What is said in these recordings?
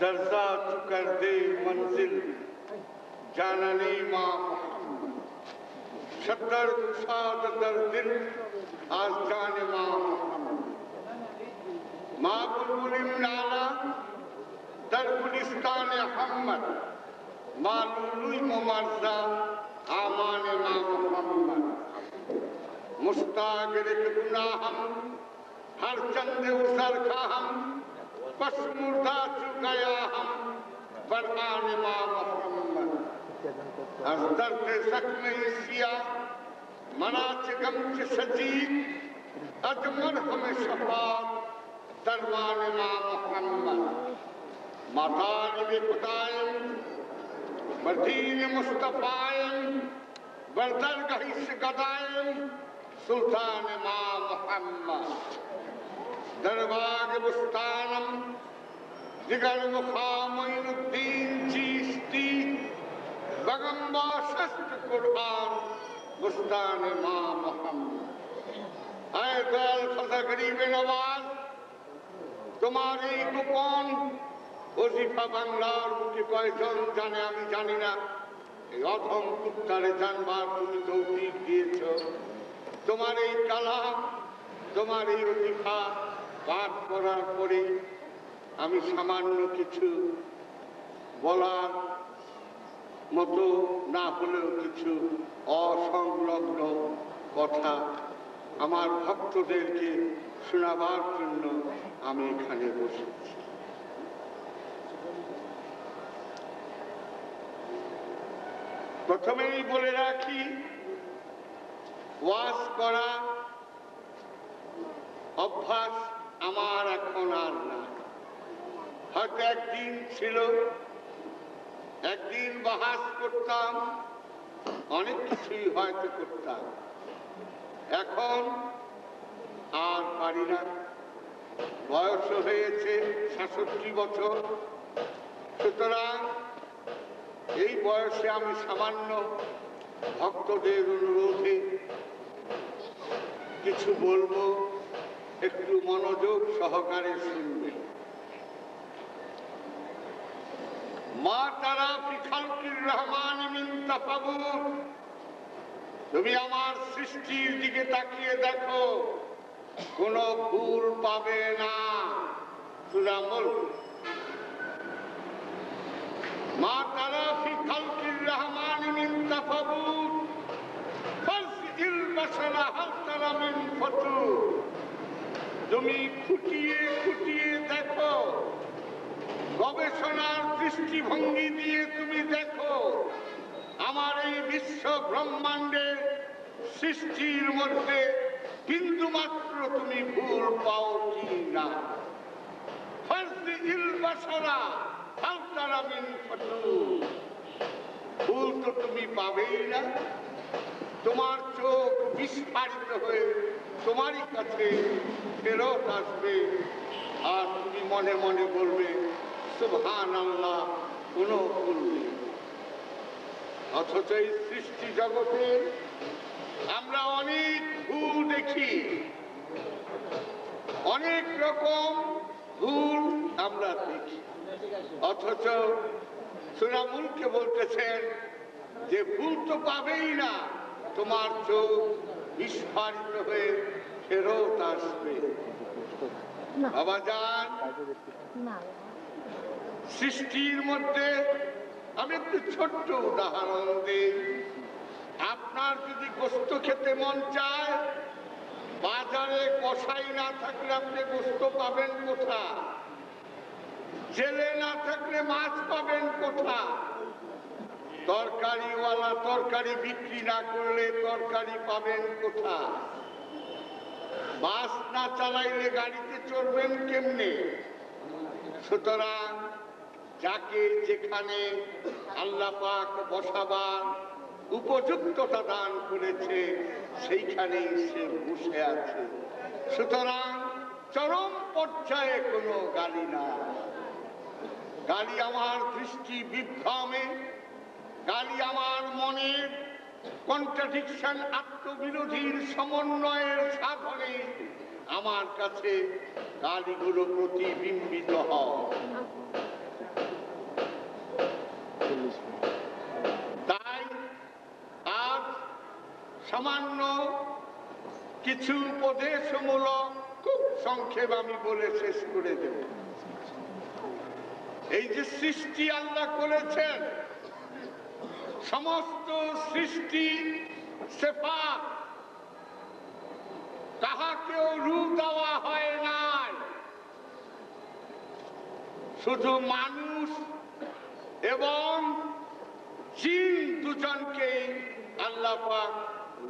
दर्जा कर दे मंजिल जानने माँ शद्दर कुशाद दर दिल आज जाने माँ बुलबुल नाला दर गुलिस्तान अहमद माँ लुलुई मुमर्जा आमाने माँ मोहम्मद मुस्तागिर गुनाहम हर चंदे उसर का हम बस मुर्दा चुकाया हम बरआने माँ मोहम्मद از درد زخم سیا مناچ گمچ سجید از مرهم شفاعت دربان ما محمد مطالب خدایم مدین مصطفایم بر درگاهی گدایم سلطان ما محمد درباغ بستانم دیگر مقام الدین چیستی बगम्बा शस्त्र कुर्बान बुस्तान माँ मोहम्मद आए दयाल खजा गरीब नवाज तुम्हारी कुपन वजीफा बांगलार मुझे कयजन जाने आमी जानी ना এই অধম কুত্তারে জানবার তুমি তৌফিক দিয়েছো তোমার এই কালাম তোমার এই ওজিফা পাঠ করার পরে আমি সামান্য কিছু বলার মতো না হলেও কিছু অসংলগ্ন কথা আমার ভক্তদেরকে শোনাবার জন্য আমি এখানে বসেছি। প্রথমেই বলে রাখি, ওয়াজ করা অভ্যাস আমার এখন আর না। হয়তো একদিন ছিল, একদিন বাহাস করতাম, অনেক কিছুই হয়তো করতাম, এখন আর পারি না। বয়স হয়েছে ৬৭ বছর। সুতরাং এই বয়সে আমি সামান্য ভক্তদের অনুরোধে কিছু বলবো, একটু মনোযোগ সহকারে শুনবেন। মা তারা ফি খালকির রহমান মিন তাফাবুত, তুমি আমার সৃষ্টির দিকে তাকিয়ে দেখো, কোনো ভুল পাবে না। সূরা মুলক। মা তারা ফি খালকির রহমান মিন তাফাবুত ফাসইল বাশারা হাল তারা মিন ফুতুর, তুমি খুঁটিয়ে খুঁটিয়ে দেখো, গবেষণার দৃষ্টিভঙ্গি দিয়ে তুমি দেখো আমার এই বিশ্ব ব্রহ্মাণ্ডের সৃষ্টির মধ্যে বিন্দু মাত্র তুমি ভুল পাও কি না। ফাসইল বাশারা হাল তারা মিন ফুতুর, ভুল তো তুমি পাবেই না। তোমার চোখ বিস্ফারিত হয়ে তোমারই কাছে ফেরত আসবে, আর তুমি মনে মনে বলবে সুবহানাল্লাহ, কোনো ভুল নেই। অথচ এই সৃষ্টি জগতে আমরা অনেক ভুল দেখি, অনেক রকম ভুল আমরা দেখি। অথচ সূরা মুলকে বলতেছেন যে ভুল তো পাবেই না, তোমার চোখ বিস্ফারিত হয়ে ফেরত আসবে। বাবা জান, সৃষ্টির মধ্যে আমি একটু ছোট্ট উদাহরণ দিই। আপনার যদি গোস্ত খেতে মন চায়, বাজারে কসাই না থাকলে আপনি গোস্ত পাবেন কোথা? জেলে না থাকলে মাছ পাবেন কোথা? তরকারিওয়ালা তরকারি বিক্রি না করলে তরকারি পাবেন কোথা? বাস না চালাইলে গাড়িতে চড়বেন কেমনে? সুতরাং যাকে যেখানে আল্লাহ পাক বসাবার উপযুক্ততা দান করেছে সেইখানেই সে বসে আছে। সুতরাং চরম পর্যায়ে কোনো গালি না। গালি আমার দৃষ্টি বিভ্রমে, গালি আমার মনের কন্ট্রাডিকশন, আত্মবিরোধীর সমন্বয়ের সাধনে আমার কাছে গালিগুলো প্রতিবিম্বিত হয়। সামান্য কিছু উপদেশমূলক খুব সংক্ষেপ আমি বলে শেষ করে দেব। এই যে সৃষ্টি আল্লাহ করেছেন, সমস্ত সৃষ্টি সিফাত, কাহাকেও রূপ দেওয়া হয় নাই, শুধু মানুষ এবং জিন দুজনকেই আল্লাহ পাক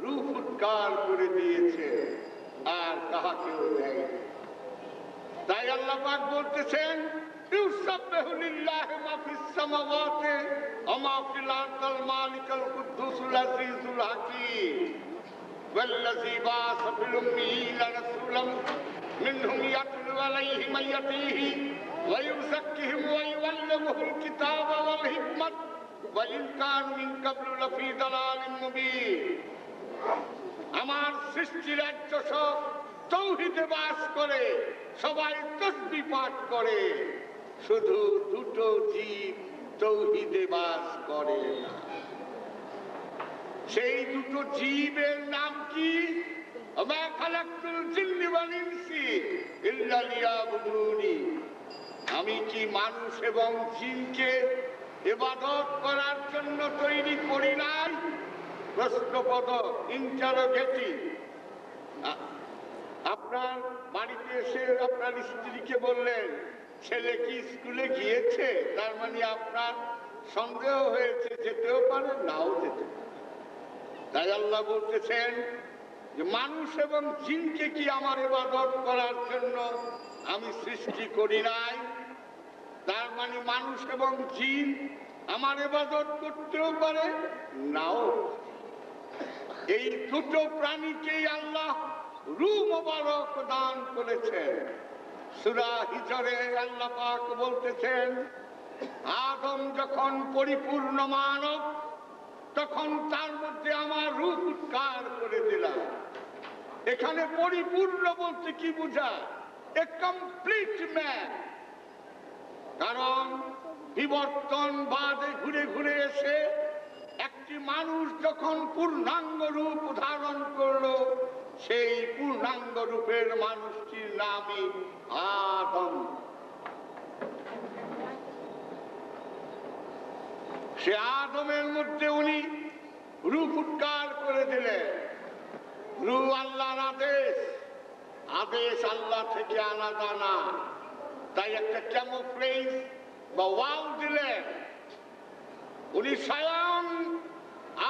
রূপ উৎকার করে দিয়েছে, আর কাহাকেও দেয়। তাই আল্লাহ পাক বলতেছেন ইউসাব্বিহু লিল্লাহি মা ফিস সামাওয়াতি ওয়া মা ফিল আরদিল মালিকুল কুদ্দুসুল আজিজুল হাকীম ওয়াল্লাযী বা'আসা ফিল উম্মিয়িনা রাসূলাম মিনহুম ইয়াতলু আলাইহিম আয়াতিহি ওয়া ইউযাক্কিহিম ওয়া ইউআল্লিমুহুল কিতাবা ওয়াল হিকমাত ওয়া ইন কানু মিন ক্বাবলু লাফী দালালিন মুবিন। আমার সৃষ্টি রাজ্য সব তৌহিদে বাস করে, সবাই তাসবিহ পাঠ করে, শুধু দুটো জীব তৌহিদে বাস করে না। সেই দুটো জীবের নাম কি? ওমা খালাকতুল জিন্নি ওয়াল ইনসি ইল্লা লিয়াবুদুনি। আমি কি মানুষ এবং জিনকে ইবাদত করার জন্য তৈরি করি নাই? প্রশ্নপদক, ইন্টারোগেটিভ। আপনার বাড়িতে এসে আপনার স্ত্রীকে বললেন ছেলে কি স্কুলে গিয়েছে, তার মানে আপনার সন্দেহ হয়েছে, যেতেও পারে নাও যেতে পারে। তাই আল্লাহ বলতেছেন যে মানুষ এবং জিনকে কি আমার ইবাদত করার জন্য আমি সৃষ্টি করি নাই? তার মানে মানুষ এবং জিন আমার ইবাদত করতেও পারে, নাও। এই দুটো প্রাণীকেই আল্লাহ রূহ মোবারক দান করেছেন। সূরা হিজরে আল্লাহ পাক বলতেছেন আদম যখন পরিপূর্ণ মানব, তখন তার মধ্যে আমার রূহ উৎকার করে দিলাম। এখানে পরিপূর্ণ বলতে কি বোঝায়? এ কমপ্লিট ম্যান। কারণ বিবর্তন বাদে ঘুরে ঘুরে এসে একটি মানুষ যখন পূর্ণাঙ্গ রূপ ধারণ করলো, সেই পূর্ণাঙ্গ রূপের মানুষটির নামই আদম। সে আদমের মধ্যে উনি রূপ উৎকার করে দিলেন। রূহ আল্লাহর আদেশ, আদেশ আল্লাহ থেকে আলাদা না। তাই একটা ক্যামোফ্লেজ বা ওয়াল দিলেন। উনি স্বয়ং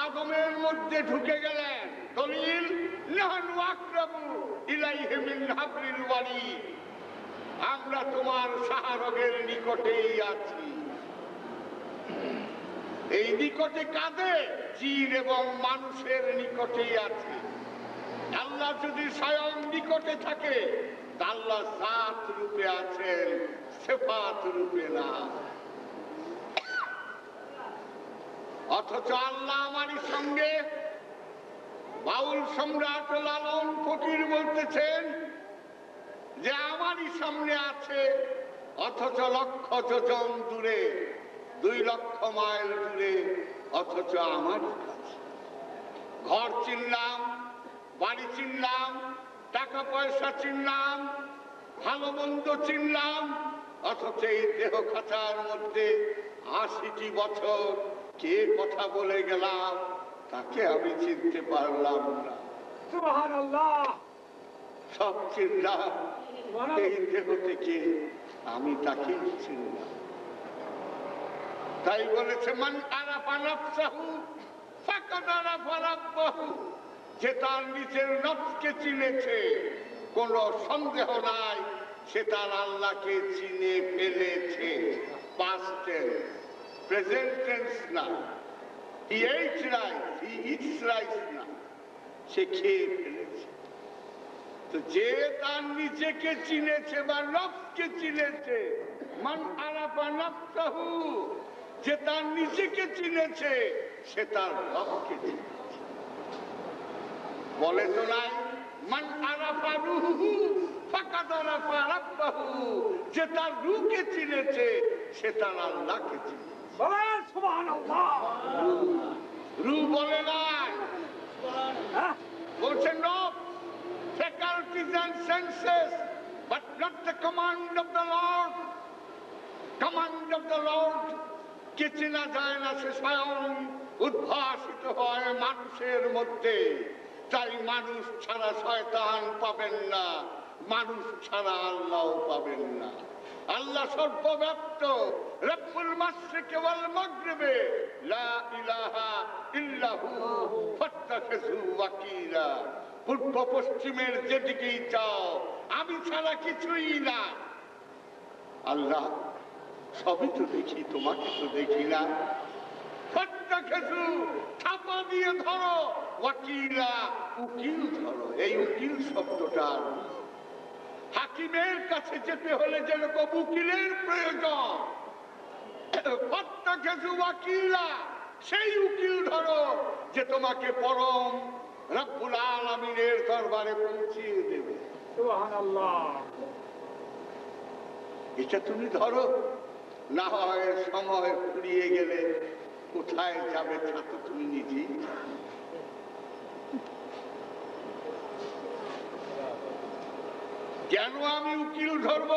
আদমের মধ্যে ঢুকে গেলেন। দলিল নাহনু আকরাবু ইলাইহি মিন হাবলিল ওয়ারিদ। আমরা তোমার শাহরগের নিকটেই আছি। এই নিকটে কাদের? জিন এবং মানুষের নিকটেই আছে। আল্লাহ যদি স্বয়ং নিকটে থাকে, আল্লাহ জাত রূপে আছেন, সিফাত রূপে না। অথচ আল্লাহ আমারই সঙ্গে, বাউল সম্রাট লালন ফকির বলতেছেন যে আমারই সামনে আছে, অথচ লক্ষ যোজন দূরে, 2 লক্ষ মাইল দূরে, অথচ আমারই কাছে। ঘর চিনলাম, বাড়ি চিনলাম, টাকা পয়সা চিনলাম, ভালো মন্দ চিনলাম, অথচ এই দেহ খাঁচার মধ্যে 80টি বছর কে কথা বলে গেলাম তাকে আমি চিনতে পারলাম না। সুবহানাল্লাহ। সব চিনলাম, এই দেহ থেকে আমি তাকে চিনলাম। তাই বলেছে মান আরাফা নাফসাহু ফাকাদ আরাফা রাব্বাহু। যে তার নিজের নফসকে চিনেছে, কোন সন্দেহ নাই সে তার আল্লাহকে চিনে ফেলেছে। পাস্ট টেন্স, প্রেজেন্ট টেন্স না। He ate rice, he eats rice না, সে খেয়ে ফেলেছে। তো যে তার নিজেকে চিনেছে বা নফসকে চিনেছে, মান আরাফা নাফসাহু, যে তার নিজেকে চিনেছে সে তার রবকে চিনেছে। বলে তো নাই মান আরাফা রূহু ফাকাদ আরাফা রাব্বাহু, যে তার রূহকে চিনেছে সে তার আল্লাহকে চিনেছে। বলেন সুবহানাল্লাহ। রূহ বলে নাই হ্যাঁ? বলছেন no faculties and senses but not the command of the Lord. Command of the Lord কে চেনা যায় না, সে স্বয়ং উদ্ভাসিত হয় মানুষের মধ্যে। তাই মানুষ ছাড়া শয়তান পাবেন না, মানুষ ছাড়া আল্লাহ পাবেন না। আল্লাহ সর্বব্যাপ্ত, রব্বুল মাশরিকি ওয়াল মাগরিবি, লা ইলাহা ইল্লাহু ফাত্তাখিযু ওয়াকিলা। পূর্ব পশ্চিমের যেদিকেই যাও আমি ছাড়া কিছুই না। আল্লাহ সবই তো দেখি, তোমাকে তো দেখি না। ফাত্তাখিযু ছাপা দিয়ে ধরো, ওয়াকিলা উকিল ধরো। এই উকিল শব্দটা হাকিমের কাছে যেতে হলে যেরকম উকিলের প্রয়োজন, ফাত্তাখিযু ওয়াকিলা সেই উকিল ধরো যে তোমাকে পরম রব্বুল আলামিনের দরবারে পৌঁছিয়ে দেবে। সুবহানাল্লাহ। এটা তুমি ধরো, না হয় সময় ফুরিয়ে গেলে কোথায় যাবে তা তো তুমি নিজেই জানো। কেন আমি উকিল ধরব?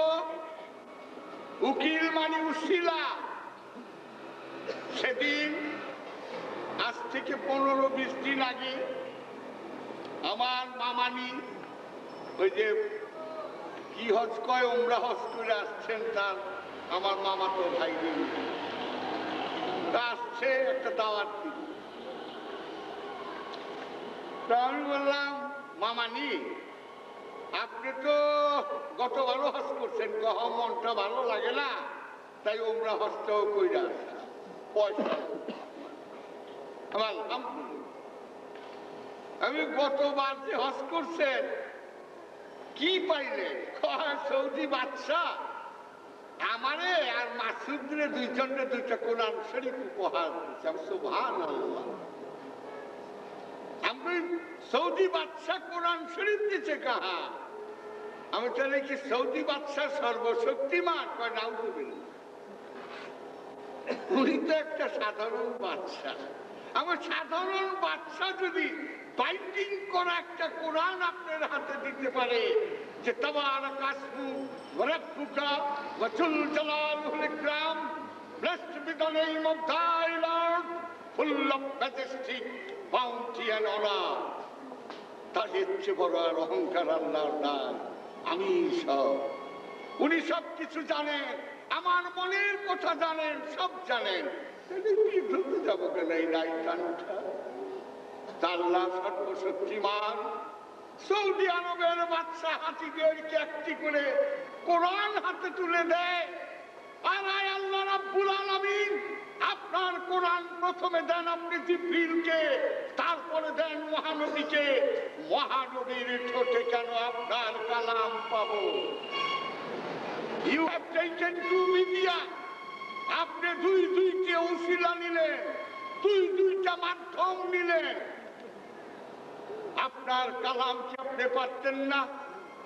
উকিল মানে উশিলা। সেদিন আজ থেকে 15-20 দিন আগে আমার মামানি ওই যে কি হজ কয় ওমরা হজ করে আসছেন, তার আমার মামা তো ভাই আসছে একটা দাওয়াত দিল। তা আমি বললাম, মামানি আপনি তো গতবারও হজ করছেন, কহ মনটা ভালো লাগে না, তাই ওমরা হজটাও কইরা আসা পয়সা। আমি গতবার যে হজ করছেন কি পাইলেন? সৌদি বাদশাহ আমারে আর মাসুদরে দুইজনের দুইটা কোরআন শরীফ উপহার দিয়েছে। সুবহানাল্লাহ। আমি সৌদি বাদশাহ কোরআন শরীফ দিচ্ছে কাহা? আমি তাহলে কি সৌদি বাদশাহ সর্বশক্তিমান? কয় নাউযুবিল্লাহ। উনি তো একটা সাধারণ বাদশাহ। আমার সাধারণ বাদশাহ যদি বাইন্ডিং করা একটা কোরআন আপনার হাতে দিতে পারে যে তাবারাকা ইসমু ওয়া রাব্বুকা ওয়া যুল জালালুল ইকরাম, blessed be the name of thy Lord, full of majesty, bounty and honor, তার চেয়ে বড় আর অহংকার আল্লাহর নাই। আমি সব, উনি সব কিছু জানেন, আমার মনের কথা জানেন, সব জানেন। বিভ্রত যাবো কেন এই রাইটান উঠা? আল্লাহ সর্বশক্তিমান। সৌদি আরবের বাদশাহ হাতিদেরকে একটি করে কোরআন হাতে তুলে দেয়। আর আল্লাহ রাব্বুল আলামিন আপনার কোরআন প্রথমে দেন আপনি জিবরিলকে, তারপরে দেন মহানবীকে। মহানবীর ঠোঁটে কেন আপনার কালাম পাবো? You have taken to media. আপনি দুইটা উসিলা নিলেন, দুইটা মাধ্যম নিলেন। আপনার কালাম কি আপনি পারতেন না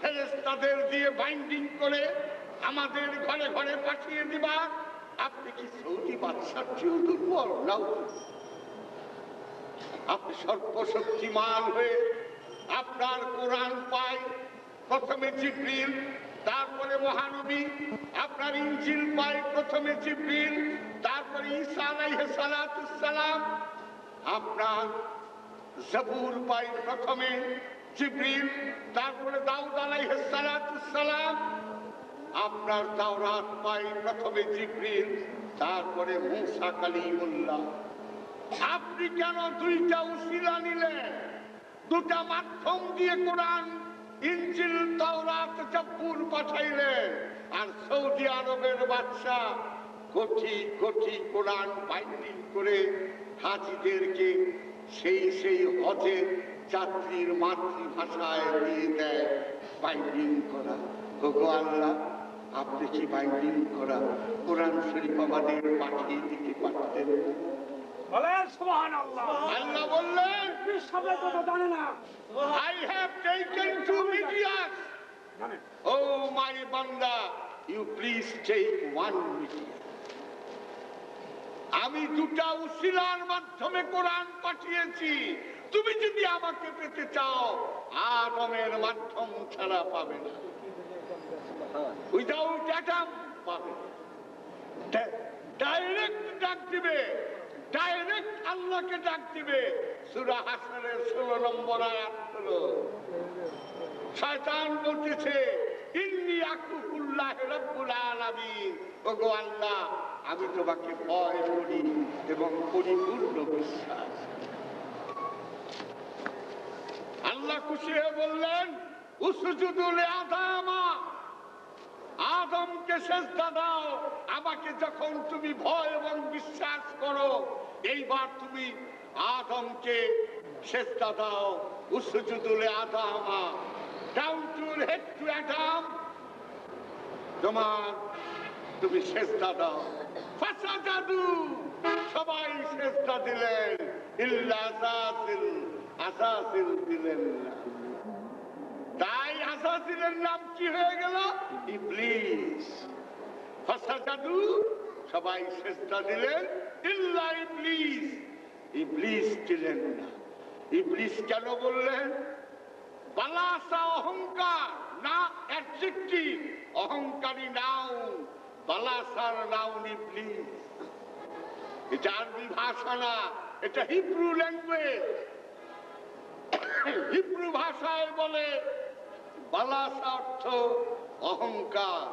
ফেরেশতাদের দিয়ে বাইন্ডিং করে আমাদের ঘরে ঘরে পাঠিয়ে দিবা? আপনি কি সৌদি বাদশার চেয়েও দুর্বল? নাও, আপনি সর্বশক্তিমান হয়ে আপনার কোরআন পায় প্রথমে জিবরিল, তারপরে মহানবী। আপনার ইনজিল পায় প্রথমে জিবরিল, তারপরে ঈসা আলাইহিস সালাতুস সালাম। আপনার জবুর পাই প্রথমে জিবরিল, তারপরে দাউদ আলাইহিস সালাতুস সালাম। আপনার তাওরাত পাই প্রথমে জিবরিল, তারপরে মূসা কালিমুল্লাহ। আপনি কেন দুইটা উসিলা নিলেন? দুটা মাধ্যম দিয়ে কোরআন, ইনজিল, তাওরাত, জবুর পাঠাইলেন। আর সৌদি আরবের বাদশা কোটি কোটি কোরআন বাইন্ডিং করে হাজিদেরকে সেই হজের যাত্রীর মাতৃভাষায় দিয়ে দেয় বাইন্ডিং করা। ওগো আল্লাহ, আপনি কি বাইন্ডিং করা কোরআন শরীফ আমাদের পাঠিয়ে দিতে পারতেন? বলেন সুবহানাল্লাহ। আল্লাহ বললেন, সবাই কথা জানে না। I have taken two medias. Oh my banda, you please take one media. আমি দুটা উসিলার মাধ্যমে কোরআন পাঠিয়েছি। তুমি যদি আমাকে পেতে চাও আদমের মাধ্যম ছাড়া পাবে না, উইদাউট অ্যাডাম পাবে না। ডাইরেক্ট ডাক দিবে, ডাইরেক্ট আল্লাহকে ডাক দিবে। সূরা হাশরের 16 নম্বর আয়াত হলো, শয়তান বলতেছে ইন্নী আকুফুল্লাহি রাব্বুল আলামিন, ওগো আল্লাহ আমি তোমাকে ভয় করি এবং পরিপূর্ণ বিশ্বাস। আল্লাহ খুশি হয়ে বললেন উসজুদু লিআদামা, আদমকে সেজদা দাও। আমাকে যখন তুমি ভয় এবং বিশ্বাস করো, এইবার তুমি আদমকে সেজদা দাও। উসজুদু লিআদামা, down to head to Adam, তোমার তুমি সেজদা দাও। ফাসাজাদু, সবাই সেজদা দিলেন, ইল্লা আযাজিল, আযাজিল দিলেন না। তাই আযাজিলের নাম কি হয়ে গেল? ইবলিস। ফাসাজাদু, সবাই সেজদা দিলেন, ইল্লা ইবলিস, ইবলিস দিলেন না। ইবলিস কেন বললেন? বালাসা অহংকার না অ্যাডজেক্টিভ, অহংকারী নাউন, বালাসার নাউন ইবলিস। এটা আরবি ভাষা না, এটা হিব্রু ল্যাঙ্গুয়েজ। হিব্রু ভাষায় বলে বালাসা অর্থ অহংকার,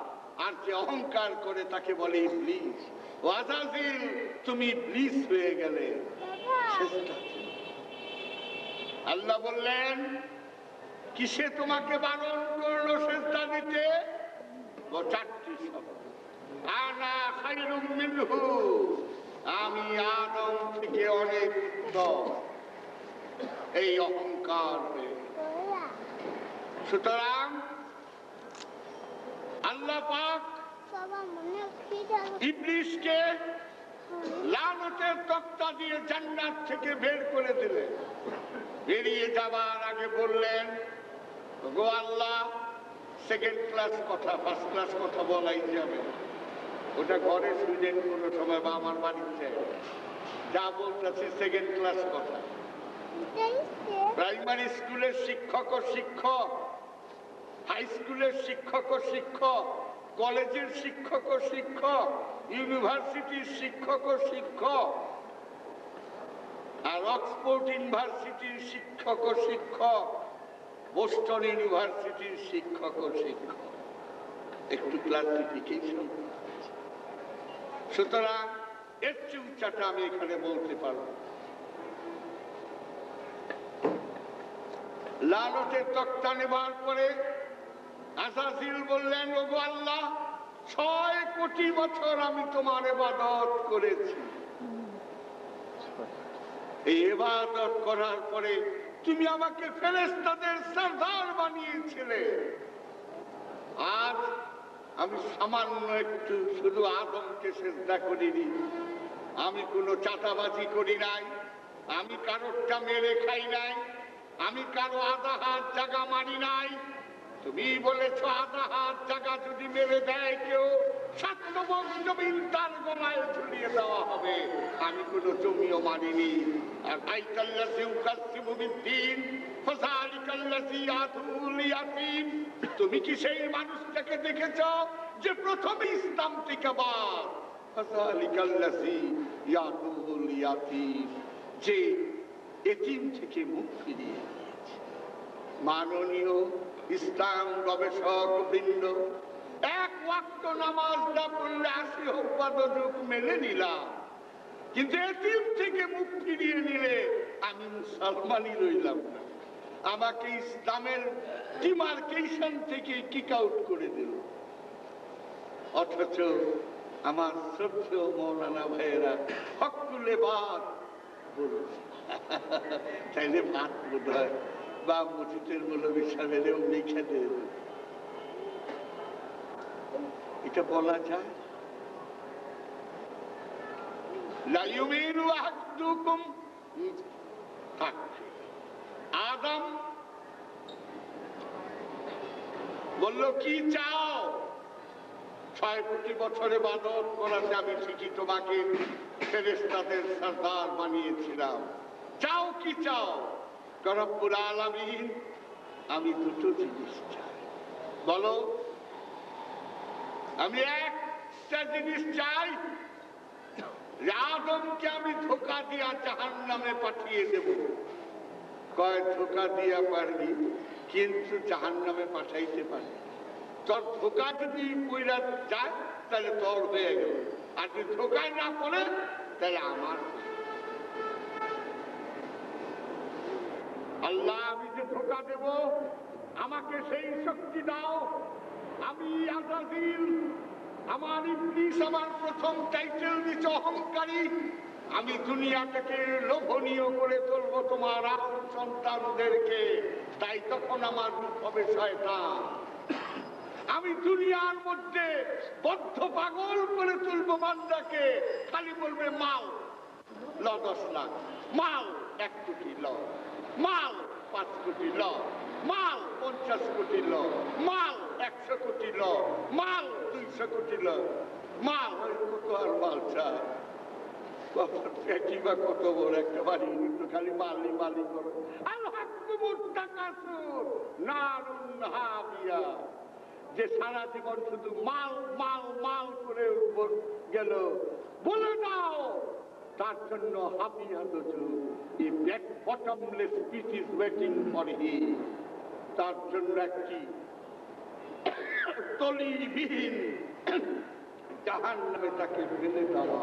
আর যে অহংকার করে তাকে বলে ইবলিস। ও আযাজিল, তুমি ইবলিস হয়ে গেলে। আল্লাহ বললেন কিসে তোমাকে বারণ করলো সেজদা দিতে? ও চারটি শব্দ, আনা খায়রুম মিনহু, আমি আদম থেকে অনেক উত্তম। এই অহংকার, সুতরাং আল্লাহ পাক ইবলিসকে লানতের তক্তা দিয়ে জান্নাত থেকে বের করে দিলেন। বেরিয়ে যাবার আগে বললেন গো আল্লাহ, সেকেন্ড ক্লাস কথা, ফার্স্ট ক্লাস কথা বলাই যাবে না। ওটা ঘরে শুনেন কোনো সময় বা আমার বাড়িতে যা বলতেছি সেকেন্ড ক্লাস কথা। প্রাইমারি স্কুলের শিক্ষক ও শিক্ষক, হাই স্কুলের শিক্ষক ও শিক্ষক, কলেজের শিক্ষক ও শিক্ষক, ইউনিভার্সিটির শিক্ষক ও শিক্ষক, আর অক্সফোর্ড ইউনিভার্সিটির শিক্ষক ও শিক্ষক, বোস্টন ইউনিভার্সিটির শিক্ষক ও শিক্ষক, একটু ক্লাসিফিকেশন। সুতরাং এর চেয়ে উচ্চাটা আমি এখানে বলতে পারবো। লালতের তক্তা নেবার পরে আযাজিল বললেন ওগো আল্লাহ, 6 কোটি বছর আমি তোমার ইবাদত করেছি। এই ইবাদত করার পরে তুমি আমাকে ফেরেশতাদের সরদার বানিয়েছিলে, আর আমি সামান্য একটু শুধু আদমকে সেজদা করিনি। আমি কোনো চাঁদাবাজি করি নাই, আমি কারোরটা মেরে খাই নাই, আমি কারো আধা হাত জায়গা মারি নাই। তুমি বলেছ আধা হাত জায়গা যদি মেরে দেয় কেউ, 7 নবক জমিন তার গলায় ঝুলিয়ে দেওয়া হবে। আমি কোনো জমিও মারিনি। আর আইতাল্লাযী ইউকাজ্জিবু বিদ্দীন ফাযালিকাল্লাযী ইয়াদুল ইয়াতীম, তুমি কি সেই মানুষটাকে দেখেছ যে প্রথমে ইসলাম থেকে বাদ? ফাযালিকাল্লাযী ইয়াদুল ইয়াতীম, যে এতিম থেকে মুখ ফিরিয়ে নিয়েছে। মাননীয় ইসলাম গবেষক বৃন্দ, 1 ওয়াক্ত নামাজ না পড়লে 80 হোক পদযুগ মেনে নিলাম, কিন্তু এতিম থেকে মুখ ফিরিয়ে নিলে আমি মুসলমানই রইলাম না। আমাকে ইসলামের ডিমার্কেশন থেকে কিক আউট করে দিল। অথচ আমার শ্রদ্ধেয় মৌলানা ভাইয়েরা হকুলে বাদ বলুন, তাইলে ভাত বোধ হয় বা মসজিদের মৌলবী সাহেবেরও লিখে দেব, এটা বলা যায়? লা ইউমিনু আহাদুকুম, আদম বলল কি চাও? 6 কোটি বছর ইবাদত করাতে আমি ঠিকই তোমাকে ফেরেশতাদের সরদার বানিয়েছিলাম। চাও কি চাও? রব্বুল আলামিন আমি দুটো জিনিস চাই। বলো, আমি একটা জিনিস চাই, আদমকে আমি ধোঁকা দিয়া জাহান্নামে পাঠিয়ে দেব। কয় ধোঁকা দিয়া পারবি, কিন্তু জাহান্নামে পাঠাইতে পারবি। তোর ধোঁকা যদি পইরা যায় তাহলে তোর হয়ে গেল, আর যদি ধোঁকায় না পড়ে তাহলে আমার। আল্লাহ, আমি যে ধোঁকা দেব আমাকে সেই শক্তি দাও। আমি আযাজিল, আমার ইবলিস আমার প্রথম টাইটেল দিচ্ছে অহংকারী। আমি দুনিয়াটাকে লোভনীয় করে তুলবো তোমার আদম সন্তানদেরকে, তাই তখন আমার রূপ হবে শয়তান। আমি দুনিয়ার মধ্যে বদ্ধ পাগল করে তুলবো বান্দাকে, খালি বলবে মাল ল 10 লাখ, মাল 1 কোটি ল, মাল 5 কোটি ল, মাল 50 কোটি ল, মাল 100 কোটি ল, মাল 200 কোটি ল, মাল কত আর মাল চায়। কিংবা কত বড় একটা বাড়ি, খালি মালি মালি করো। যে সারা জীবন শুধু মাল মাল মাল করে গেল, বলে দাও তার জন্য তার জন্য একটি তলিবিহীন জাহান্নামে তাকে ফেলে দেওয়া।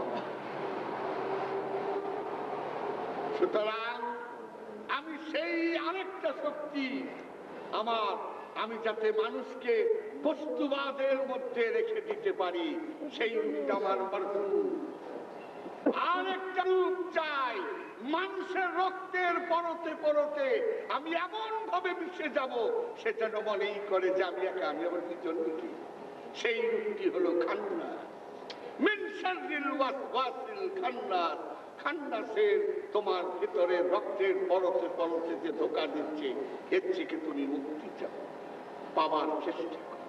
সুতরাং আমি সেই আরেকটা শক্তি আমার, আমি যাতে মানুষকে বস্তুবাদের মধ্যে রেখে দিতে পারি, সেই রূপটা আমার মারফুজ। আরেকটা রূপ চাই, মানুষের রক্তের পরতে পরতে আমি এমন ভাবে মিশে যাব সে যেন মনেই করে যে আমি একা, আমি আবার দুজন দুটি। সেই রূপটি হলো খান্নাস। মিন শাররিল ওয়াসওয়াসিল খান্নাস। খান্নাসের তোমার ভিতরে রক্তের পরতে পরতে যে ধোঁকা দিচ্ছে, এর থেকে তুমি মুক্তি চাও, পাবার চেষ্টা করো।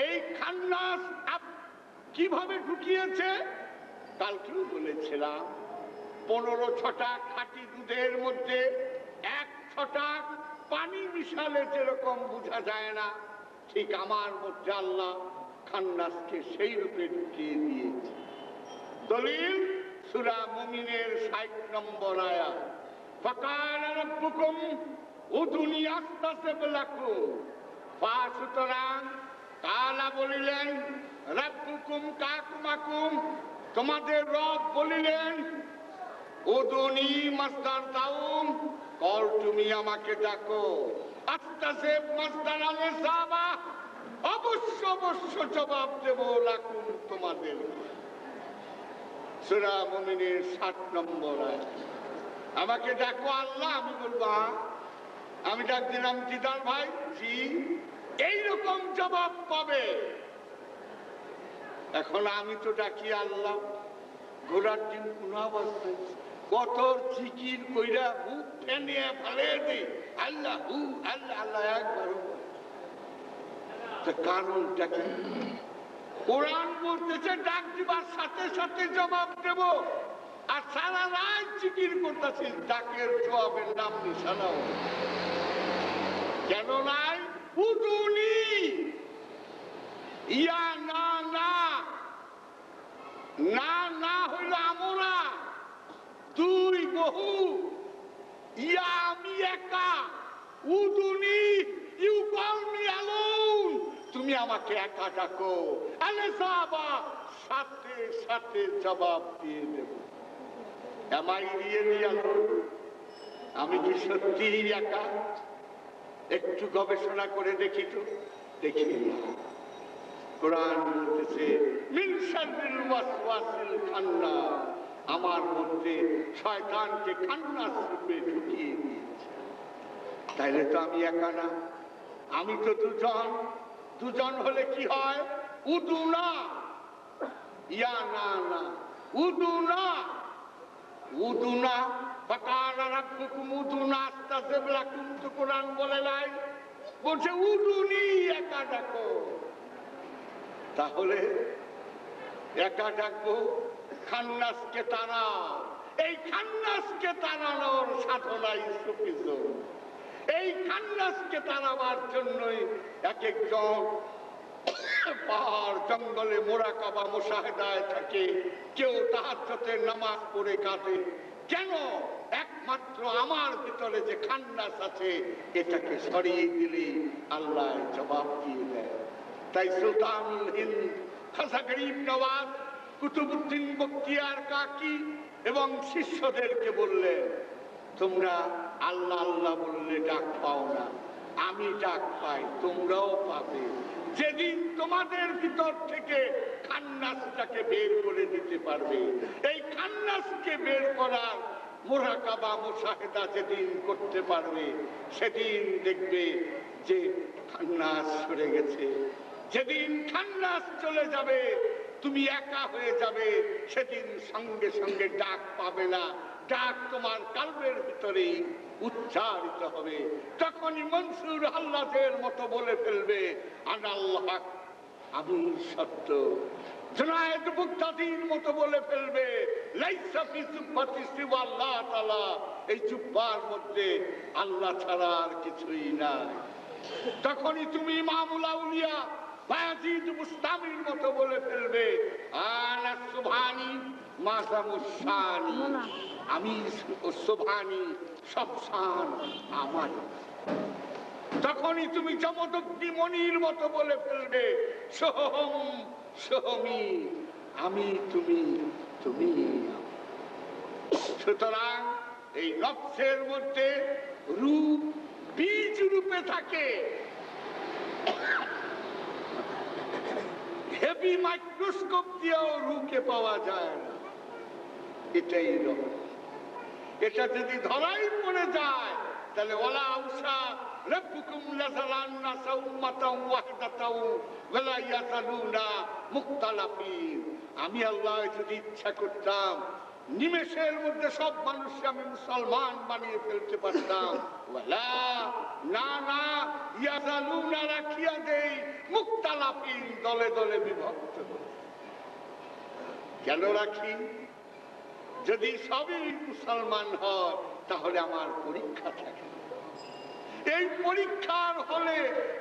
এই খান্নাস কিভাবে ঢুকিয়েছে কালকেও বলেছিলাম। 15 ছটাক খাঁটি দুধের মধ্যে 1 ছটাক পানি মিশালে যেরকম বোঝা যায় না, ঠিক আমার মধ্যে আল্লাহ খান্নাসকে সেই রূপে ঢুকিয়ে দিয়েছে। দলিল সূরা মুমিনের 60 নম্বর আয়াত। ফাকালা রাব্বুকুম উদুনি আস্তাসিব লাকুম। সুতরাং কালা বলিলেন, রাব্বুকুম কাকুমাকুম, তোমাদের রব বলিলেন, উদুনি মাসদার দাউম, কল তুমি আমাকে ডাকো, আস্তাসিব মাসদার আল-ইসাবা, অবশ্য অবশ্য জবাব দেব লাকুম তোমাদের। সূরা মুমিনের 60 নম্বর আয়াত। আমাকে ডাকো আল্লাহ, আমি বলবো আমি ডাক দিলাম দিদার ভাই, জি, এইরকম জবাব পাবে। এখন আমি তো ডাকি আল্লাহ, ঘোড়ার ডিম কোন অবস্থায় কত জিকির কইরা মুখ টেনে ফেলে দিই আল্লাহ হু আল্লাহ আল্লাহ একবার। কারণটা কি? কোরআন বলতেছে ডাক দিবার সাথে সাথে জবাব দেব, আর সারা রাত জিকির করতেছি, ডাকের জবাবের নাম নিশানাও কেন নাই? উদুনি, ইয়া না না, না না হইল আমরা, দুই বহু, ইয়া আমি একা, উদুনি ইউ কল মি অ্যালোন, তুমি আমাকে একা ডাকো, আল-ইসাবা, সাথে সাথে জবাব দিয়ে দেব। Am I really alone? আমি কি সত্যি একা? একটু গবেষণা করে দেখি তো, দেখি কোরআন বলতেছে মিন শাররিল ওয়াসওয়াসিল খান্নাস, আমার মধ্যে শয়তানকে খান্নাস রূপে ঢুকিয়ে দিয়েছে। তাইলে তো আমি একা না, আমি তো দুজন। দুজন হলে কি হয়? উদুনা, ইয়া না না, উদুনা, উদুনা, ফাকালা রাব্বুকুম উদুনা আস্তাসিব লাকুম, তো কোরআন বলে নাই, বলছে উদুনি, একা ডাকো। তাহলে একা ডাকবো, খান্নাসকে তারা এই খান্নাসকে তাড়ানোর সাধনাই সুফিজম। এই খান্নাসকে তাড়াবার জন্যই এক একজন পাহাড় জঙ্গলে মোরাকাবা মুশাহেদায় থাকে, কেউ তাহাজ্জুদের নামাজ পড়ে কাঁদে। কেন? একমাত্র আমার ভিতরে যে খান্নাস আছে এটাকে সরিয়ে দিলে আল্লাহ জবাব দিয়ে দেয়। তাই সুলতানুল হিন্দ খাজা গরিব নওয়াজ কুতুবউদ্দিন বখতিয়ার কাকি এবং শিষ্যদেরকে বললেন, তোমরা আল্লাহ আল্লাহ বললে ডাক পাও না, আমি ডাক পাই, তোমরাও পাবে। যেদিন তোমাদের ভিতর থেকে খান্নাসটাকে বের করে দিতে পারবে, এই খান্নাসকে বের করার মুরাকাবা মুশাহেদা যেদিন করতে পারবে, সেদিন দেখবে যে খান্নাস সরে গেছে। যেদিন খান্নাস চলে যাবে, তুমি একা হয়ে যাবে, সেদিন সঙ্গে সঙ্গে ডাক পাবে না, ডাক তোমার কালবের ভিতরেই উচ্চারিত হবে। তখনই মনসুর আল্লাহের মতো বলে ফেলবে, আনাল্লাহ, আমি সত্য। জুনায়েদ বুগদাদির মতো বলে ফেলবে, লাইসা ফি জুব্বাতি সিওয়া আল্লাহ তাআলা, এই জুব্বার মধ্যে আল্লাহ ছাড়া আর কিছুই নাই। তখনই তুমি ইমামুল আউলিয়া বায়াজিদ বুস্তামির মতো বলে ফেলবে, আনা সুবহানি মাজামুশানি, আমি সুবহানি, সব শান আমার। তখনই তুমি জমদগ্নি মনির মতো বলে ফেলবে, সোহম সোহমি, আমি তুমি, তুমি। সুতরাং এই নফসের মধ্যে রূপ বীজ রূপে থাকে, হেভি মাইক্রোস্কোপ দিয়েও রূপকে পাওয়া যায় না। এটাই রহস্য। এটা যদি ধরাই পড়ে যায়, তাহলে ওয়ালা আউসা রাব্বুকুম লাযালান্না সাউমাতাও ওয়াহদাতাও ওয়ালা ইয়াযালুনা মুখতালাফিন। আমি আল্লাহ যদি ইচ্ছা করতাম, নিমেষের মধ্যে সব মানুষকে আমি মুসলমান বানিয়ে ফেলতে পারতাম। ওয়ালা না না, ইয়াযালুনা রাখিয়া দেই মুখতালাফিন, দলে দলে বিভক্ত। কেন রাখি? যদি সবই মুসলমান হয়, তাহলে আমার পরীক্ষা থাকে। এই পরীক্ষার হলে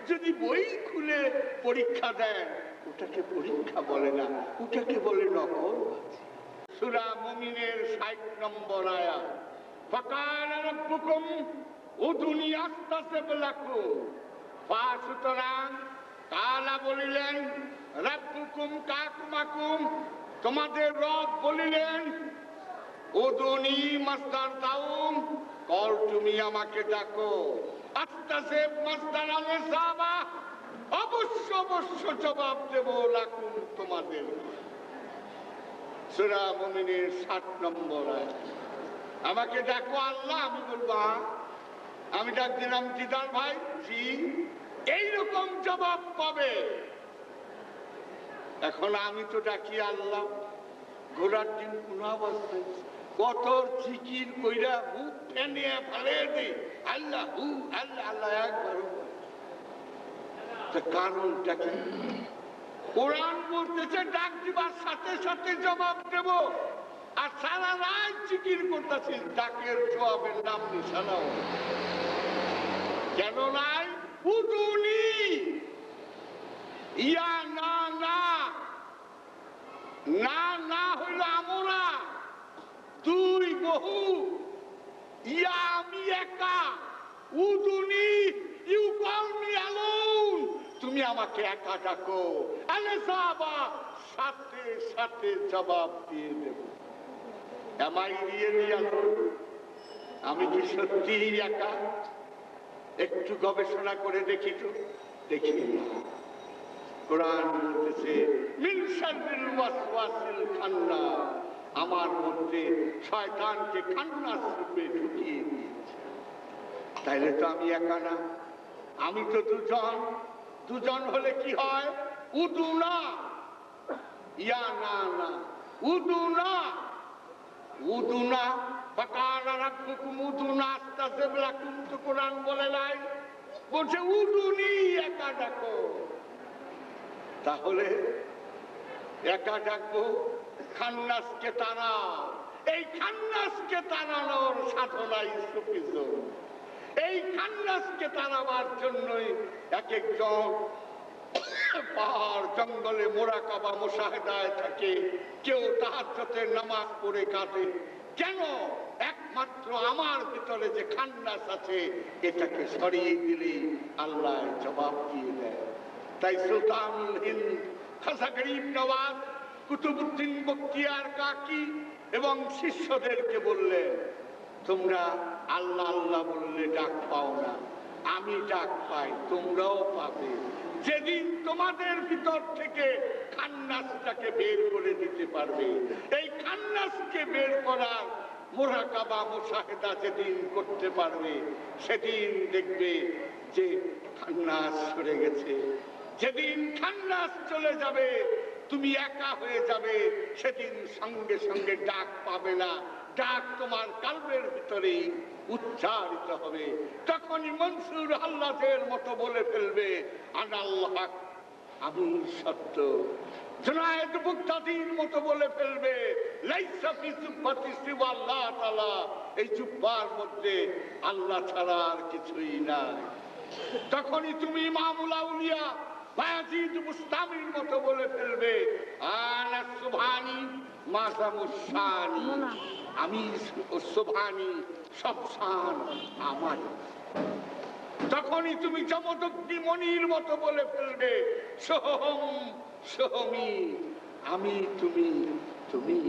যদি বই খুলে পরীক্ষা দেন, ওটাকে পরীক্ষা বলে না, ওটাকে বলে নকল। সূরা মুমিনের 60 নম্বর আয়াত, ফাকালা রাব্বুকুম উদুনি আস্তাসিব লাকুম। সুতরাং তাআলা বলিলেন, রাব্বুকুম কাকুমাকুম, তোমাদের রব বলিলেন, উদুনি মাসদার দাউম, কল তুমি আমাকে ডাকো, আস্তাসিব মাসদার আল-ইসাবা, অবশ্য অবশ্য জবাব দেব লাকুম, তোমাদের। সূরা মুমিনের 60 নম্বর আয়াত। আমাকে ডাকো আল্লাহ, আমি বলবো আমি ডাক দিলাম দিদার ভাই, জি, এইরকম জবাব পাবে। এখন আমি তো ডাকি আল্লাহ, ঘোড়ার ডিম কোন অবস্থায়, কত জিকির কইরা মুখ ফেনিয়ে ফেলে দিই, আল্লাহ হু আল্লাহ আল্লাহ একবার। কারণটা কি? কোরআন বলতেছে ডাক দিবার সাথে সাথে জবাব দেব, আর সারা রাত জিকির করতেছি, ডাকের জবাবের নাম নিশানাও কেন নাই? উদুনি, ইয়া না না, না না হইল আমরা, দুই বহু, ইয়া আমি একা, উদুনি ইউ কল মি অ্যালোন, তুমি আমাকে একা ডাকো, আল-ইসাবা, সাথে সাথে জবাব দিয়ে দেব। Am I really alone? আমি কি সত্যি একা? একটু গবেষণা করে দেখি তো, দেখি কোরআন বলতেছে, মিন শাররিল ওয়াসওয়াসিল খান্নাস, আমার মধ্যে শয়তানকে খান্নাস রূপে ঢুকিয়ে দিয়েছে। তাইলে তো আমি একা না, আমি তো দুজন। দুজন হলে কি হয়? উদুনা, ইয়া না না, উদুনা, উদুনা, ফাকালা রাব্বুকুম উদুনা আস্তাসিব লাকুম, তো কোরআন বলে নাই, বলছে উদুনি, একা ডাকো। তাহলে একা ডাকবো, খান্নাসকে তাড়াও। এই খান্নাসকে তাড়ানোর সাধনাই সুফিজম। এই খান্নাসকে তাড়াবার জন্যই এক একজন পাহাড় জঙ্গলে মোরাকাবা মুশাহেদায় থাকে, কেউ তাহাজ্জুদের নামাজ পড়ে কাটে। কেন? একমাত্র আমার ভিতরে যে খান্নাস আছে এটাকে সরিয়ে দিলে আল্লাহ জবাব দিয়ে দেয়। তাই সুলতানুল হিন্দ খাজা গরিব নওয়াজ কুতুবউদ্দিন বখতিয়ার কাকি এবং শিষ্যদেরকে বললেন, তোমরা আল্লাহ আল্লাহ বললে ডাক পাও না, আমি ডাক পাই, তোমরাও পাবে। যেদিন তোমাদের ভিতর থেকে খান্নাসটাকে বের করে দিতে পারবে, এই খান্নাসকে বের করার মুরাকাবা মুশাহেদা যেদিন করতে পারবে, সেদিন দেখবে যে খান্নাস সরে গেছে। যেদিন খান্নাস চলে যাবে, তুমি একা হয়ে যাবে, সেদিন সঙ্গে সঙ্গে ডাক পাবে না, ডাক তোমার কালবের ভিতরেই উচ্চারিত হবে। তখনই মনসুর হাল্লাজের মতো বলে ফেলবে, আনাল্লাহ, আমি সত্য। জুনায়েদ বুগদাদির মতো বলে ফেলবে, লাইসা ফি জুব্বাতি সিওয়া আল্লাহ তাআলা, এই জুব্বার মধ্যে আল্লাহ ছাড়া আর কিছুই নাই। তখনই তুমি ইমামুল আউলিয়া বায়াজিদ বুস্তামির মতো বলে ফেলবে, আনা সুবহানি মাজামুশানি, আমি সুবহানি, সব শান আমার। তখনই তুমি জমদগ্নি মনির মতো বলে ফেলবে, সোহম সোহমি, আমি তুমি, তুমি